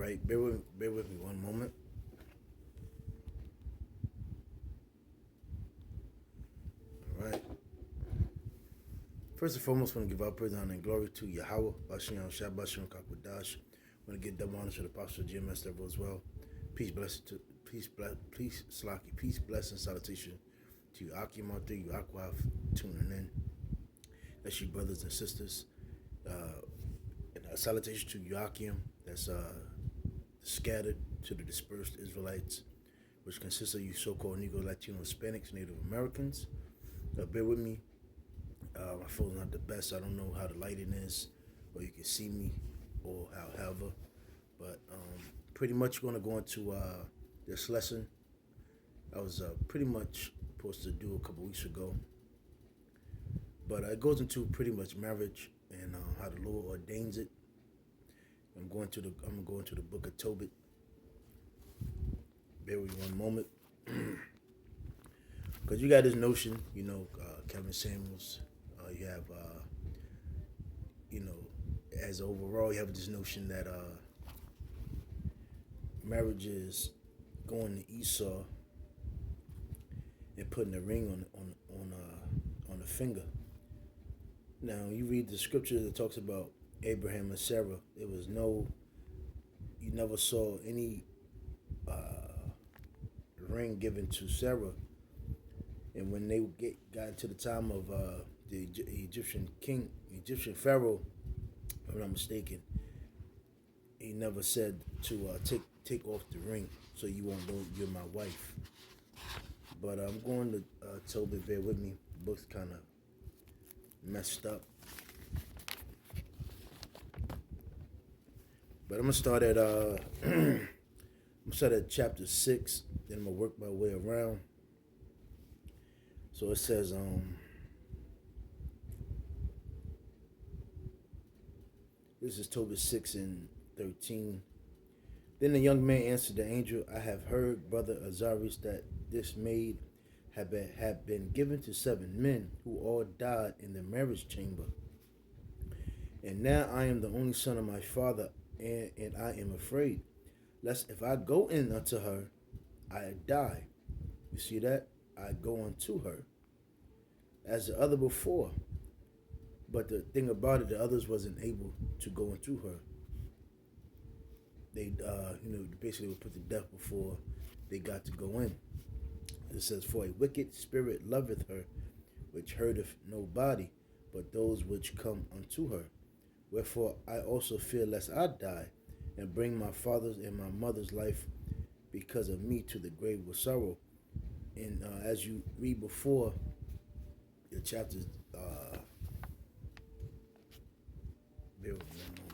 right, bear with me one moment. All right. First and foremost, I want to give our praise, honor, and glory to Yahweh, Bashem, Shabbat, Kakwadash. I want to give double honor to the Apostle GMS level as well. Peace, blessing to peace, salachya, peace, blessing, salutation to you, Akim out there, you Akwaf, tuning in. That's you, brothers and sisters. And a salutation to Joachim, that's scattered to the dispersed Israelites, which consists of you so-called Negro, Latino, Hispanics, Native Americans. Bear with me. My phone's not the best. I don't know how the lighting is, or you can see me, or however. But pretty much going to go into this lesson. I was pretty much supposed to do a couple weeks ago. But it goes into pretty much marriage and how the Lord ordains it. I'm going to go into the book of Tobit. Bear with me one moment. Because you got this notion, Kevin Samuels, you have, as overall, you have this notion that marriage is going to Esau and putting a ring on the finger. Now, you read the scripture that talks about Abraham and Sarah. You never saw any ring given to Sarah. And when they got into the time of the Egyptian Pharaoh, if I'm not mistaken, he never said to take off the ring so you won't know you're my wife. But I'm going to Tobit, bear with me. The book's kind of messed up. But I'm gonna start at chapter 6, then I'm gonna work my way around. So it says this is Tobit 6 and 13. Then the young man answered the angel, I have heard, brother Azarias, that this maid had been given to 7 men who all died in the marriage chamber. And now I am the only son of my father, and I am afraid, lest if I go in unto her, I die. You see that? I go unto her, as the other before. But the thing about it, the others wasn't able to go into her. They, basically were put to death before they got to go in. It says, for a wicked spirit loveth her, which hurteth no body, but those which come unto her. Wherefore I also fear lest I die, and bring my father's and my mother's life because of me to the grave with sorrow. And as you read before, the chapters, bear with me a moment.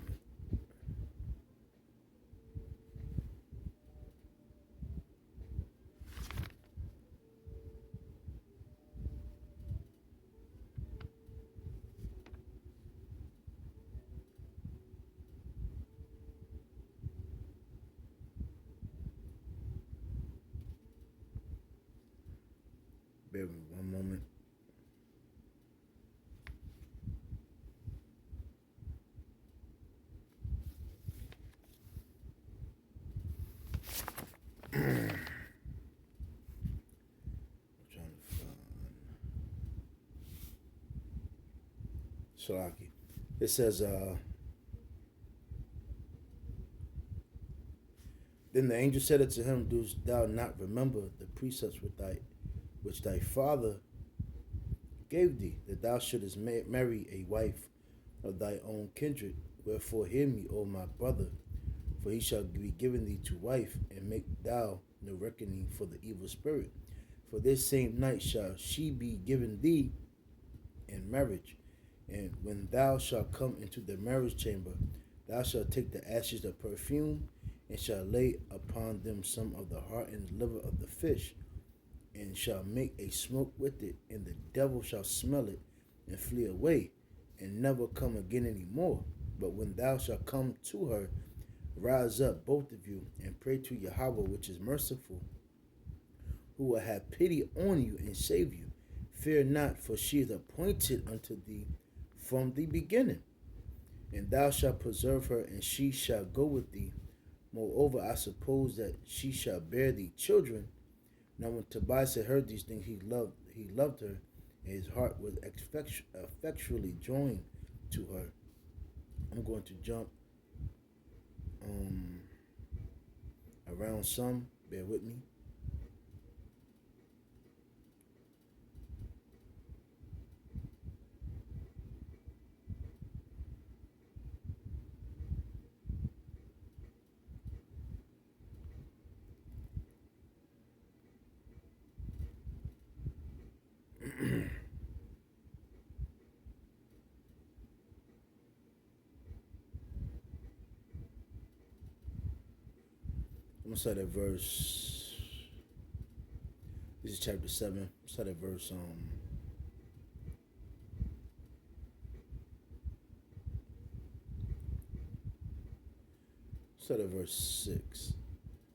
Bear with me one moment. I'm trying to find Salaki. It says, then the angel said unto him, dost thou not remember the precepts which thy father gave thee, that thou shouldest marry a wife of thy own kindred? Wherefore hear me, O my brother, for he shall be given thee to wife, and make thou no reckoning for the evil spirit. For this same night shall she be given thee in marriage. And when thou shalt come into the marriage chamber, thou shalt take the ashes of perfume, and shall lay upon them some of the heart and liver of the fish, and shall make a smoke with it, and the devil shall smell it, and flee away, and never come again any more. But when thou shalt come to her, rise up, both of you, and pray to Yahweh, which is merciful, who will have pity on you and save you. Fear not, for she is appointed unto thee from the beginning. And thou shalt preserve her, and she shall go with thee Moreover, I suppose that she shall bear thee children. Now when Tobias had heard these things, he loved her, and his heart was effectually joined to her. I'm going to jump um, around some. Bear with me. I'm gonna start at verse. This is chapter 7. Start at verse. Start at verse 6.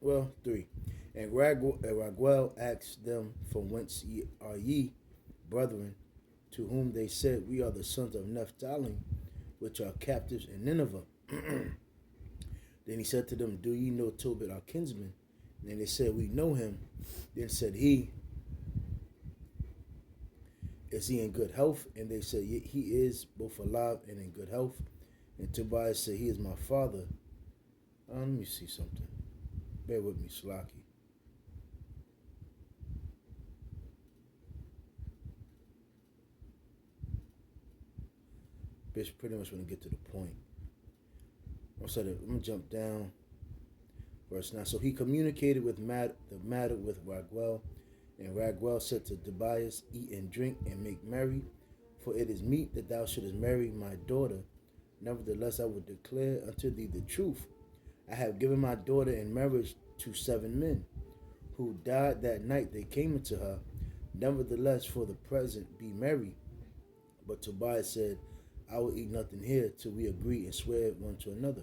Well, 3. And Raguel asked them, from whence are ye, brethren? To whom they said, we are the sons of Naphtali, which are captives in Nineveh. Then he said to them, do ye know Tobit our kinsman? And they said, we know him. Then said he, is he in good health? And they said, he is both alive and in good health. And Tobias said, he is my father. Let me see something. Bear with me, Salaki. Bitch, pretty much want to get to the point. I'm gonna jump down. Verse 9. So he communicated with the matter with Raguel, and Raguel said to Tobias, eat and drink and make merry, for it is meet that thou shouldest marry my daughter. Nevertheless, I will declare unto thee the truth. I have given my daughter in marriage to 7 men, who died that night they came into her. Nevertheless, for the present, be merry. But Tobias said, I will eat nothing here till we agree and swear one to another.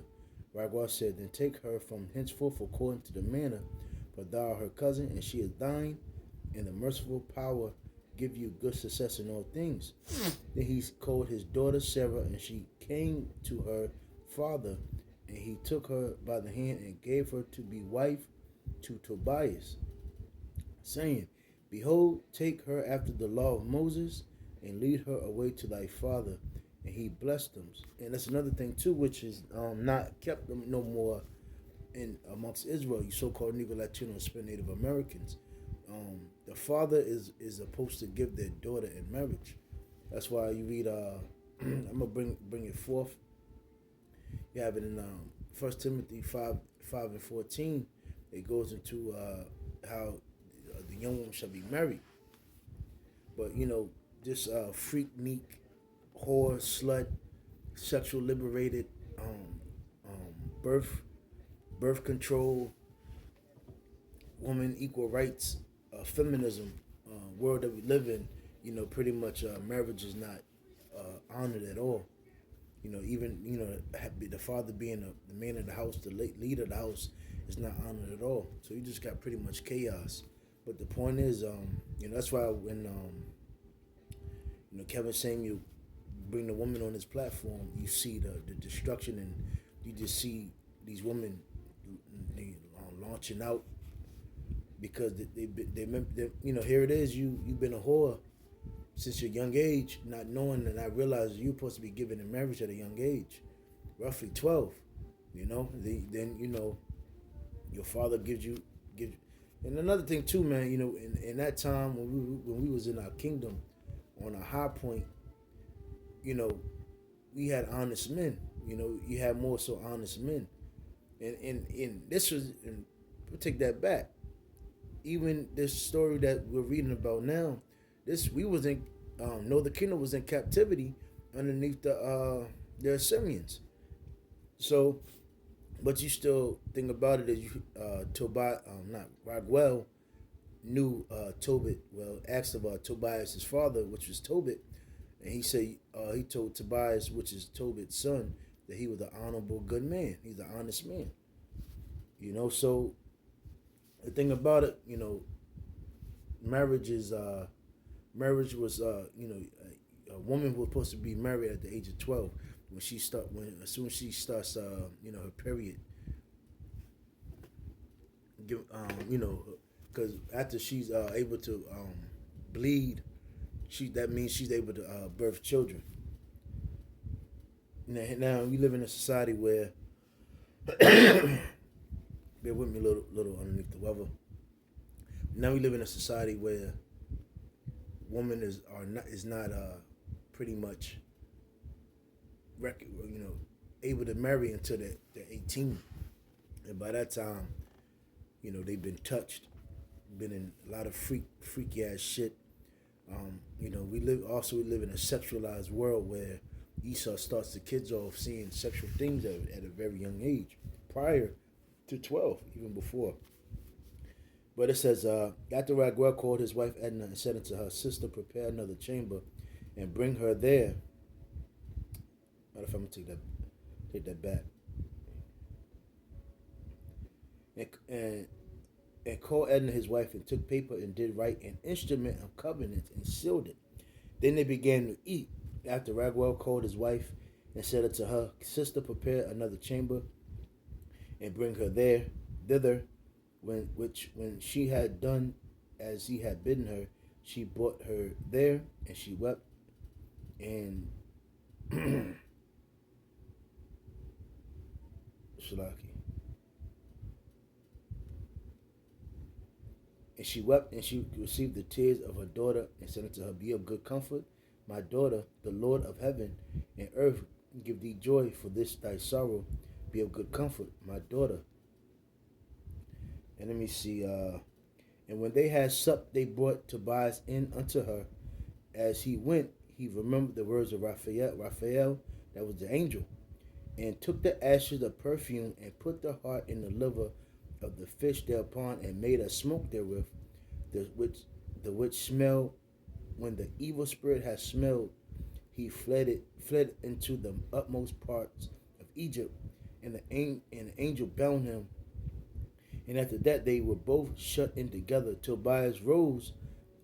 Raguel said, then take her from henceforth according to the manner, for thou art her cousin, and she is thine, and the merciful power give you good success in all things. Then he called his daughter Sarah, and she came to her father, and he took her by the hand and gave her to be wife to Tobias, saying, behold, take her after the law of Moses, and lead her away to thy father. And he blessed them. And that's another thing too, which is not kept no more in amongst Israel, you so-called Negro, Latino, and Spanish Native Americans. The father is supposed to give their daughter in marriage. That's why you read. I'm gonna bring it forth. You have it in 1 Timothy 5:14. It goes into how the young woman shall be married. But this freak meek, whore, slut, sexual liberated, birth control, woman equal rights, feminism world that we live in, pretty much marriage is not honored at all. Even the father being the man of the house, the leader of the house, is not honored at all. So you just got pretty much chaos. But the point is, that's why when Kevin Samuel bring the woman on his platform, you see the destruction, and you just see these women launching out because they here it is, you've been a whore since your young age, not knowing, and I realized you're supposed to be given in marriage at a young age, roughly 12. Then your father gives you. And another thing too, man, in that time when we was in our kingdom, on a high point, we had honest men. You had more so honest men, and this was, and we'll take that back. Even this story that we're reading about now, we was in, Northern Kingdom was in captivity underneath the Assyrians. So, but you still think about it as you not Raguel knew Tobit. Well, asked about Tobias' father, which was Tobit, and he said he told Tobias, which is Tobit's son, that he was an honorable, good man. He's an honest man. So the thing about it, marriage is marriage was a woman was supposed to be married at the age of 12 as soon as she starts her period. give because after she's able to bleed, that means she's able to birth children. Now we live in a society where bear with me a little underneath the weather. Now we live in a society where woman is not pretty much able to marry until they're 18, and by that time, they've been touched, been in a lot of freaky ass shit. We live in a sexualized world where Esau starts the kids off seeing sexual things at a very young age, prior to 12, even before. But it says, after Raguel called his wife Edna and said unto her sister, prepare another chamber and bring her there. Matter of fact, I'm gonna take that back. And called Edna his wife and took paper and did write an instrument of covenant and sealed it. Then they began to eat. After Raguel called his wife and said unto her sister, prepare another chamber and bring her thither. When she had done as he had bidden her, she brought her there, and she wept and salachya. And she wept, and she received the tears of her daughter, and said unto her, be of good comfort, my daughter, the Lord of heaven and earth give thee joy for this thy sorrow. Be of good comfort, my daughter. And let me see. And when they had supped, they brought Tobias in unto her. As he went, he remembered the words of Raphael, that was the angel, and took the ashes of perfume and put the heart in the liver of the fish thereupon, and made a smoke therewith, the which smell. When the evil spirit had smelled, he fled into the utmost parts of Egypt, and the angel bound him. And after that they were both shut in together. Tobias rose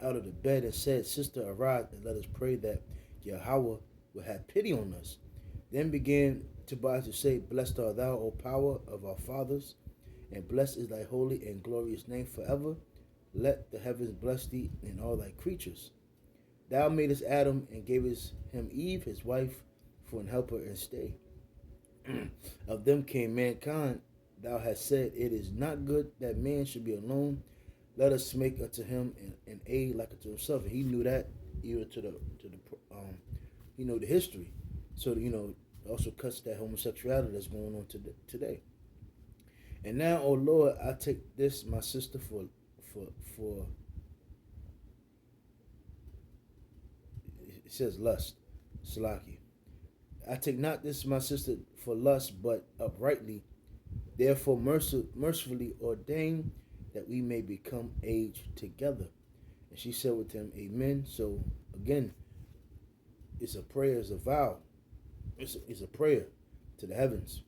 out of the bed and said, sister, arise and let us pray that Yahweh will have pity on us. Then began Tobias to say, blessed art thou, O power of our fathers, and blessed is thy holy and glorious name forever. Let the heavens bless thee and all thy creatures. Thou madest Adam and gavest him Eve, his wife, for an helper and stay. Of them came mankind. Thou hast said, it is not good that man should be alone. Let us make unto him an aid like unto himself. And he knew that even to the the history. So also cuts that homosexuality that's going on today. And now, O Lord, I take this my sister for it says lust, salachya. I take not this my sister for lust, but uprightly. Therefore mercifully ordain that we may become aged together. And she said with him, amen. So again, it's a prayer, it's a vow. It's a prayer to the heavens.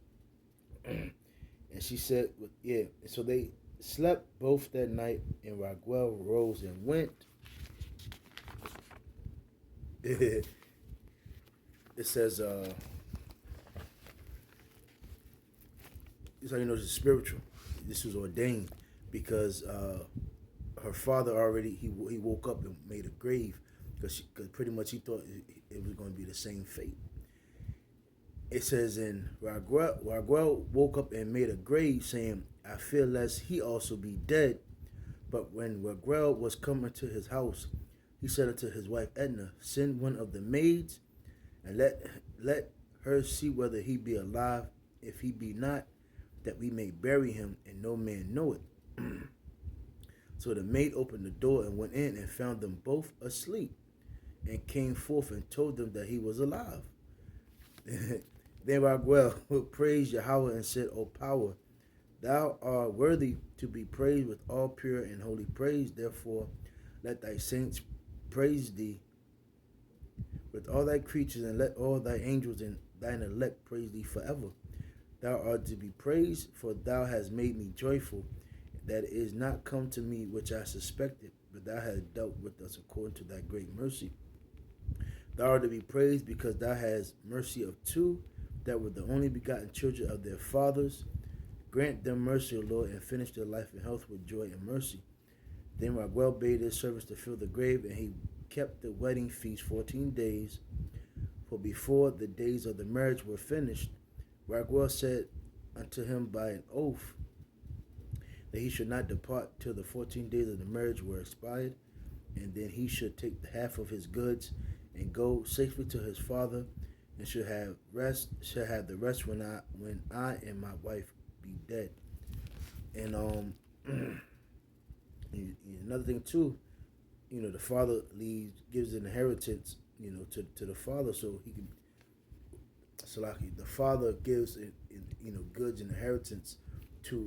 And she said, yeah. So they slept both that night, and Raguel rose and went. It says, it's how you know this is spiritual. This was ordained because her father already, he woke up and made a grave because pretty much he thought it was going to be the same fate. It says, and Raguel woke up and made a grave, saying, I fear lest he also be dead. But when Raguel was coming to his house, he said unto his wife Edna, send one of the maids, and let her see whether he be alive. If he be not, that we may bury him, and no man know it. So the maid opened the door and went in and found them both asleep, and came forth and told them that he was alive. Then Raguel praised Yahweh and said, O power, thou art worthy to be praised with all pure and holy praise. Therefore, let thy saints praise thee with all thy creatures, and let all thy angels and thine elect praise thee forever. Thou art to be praised, for thou hast made me joyful, that it is not come to me which I suspected, but thou hast dealt with us according to thy great mercy. Thou art to be praised, because thou hast mercy of two that were the only begotten children of their fathers, Grant them mercy, O Lord, and finish their life in health with joy and mercy. Then Raguel bade his servants to fill the grave, and he kept the wedding feast 14 days. For before the days of the marriage were finished, Raguel said unto him by an oath that he should not depart till the 14 days of the marriage were expired, and then he should take half of his goods and go safely to his father, and should have the rest when I and my wife be dead. And another thing too, the father gives an inheritance, to the father, so he can. Salaki, the father gives goods and inheritance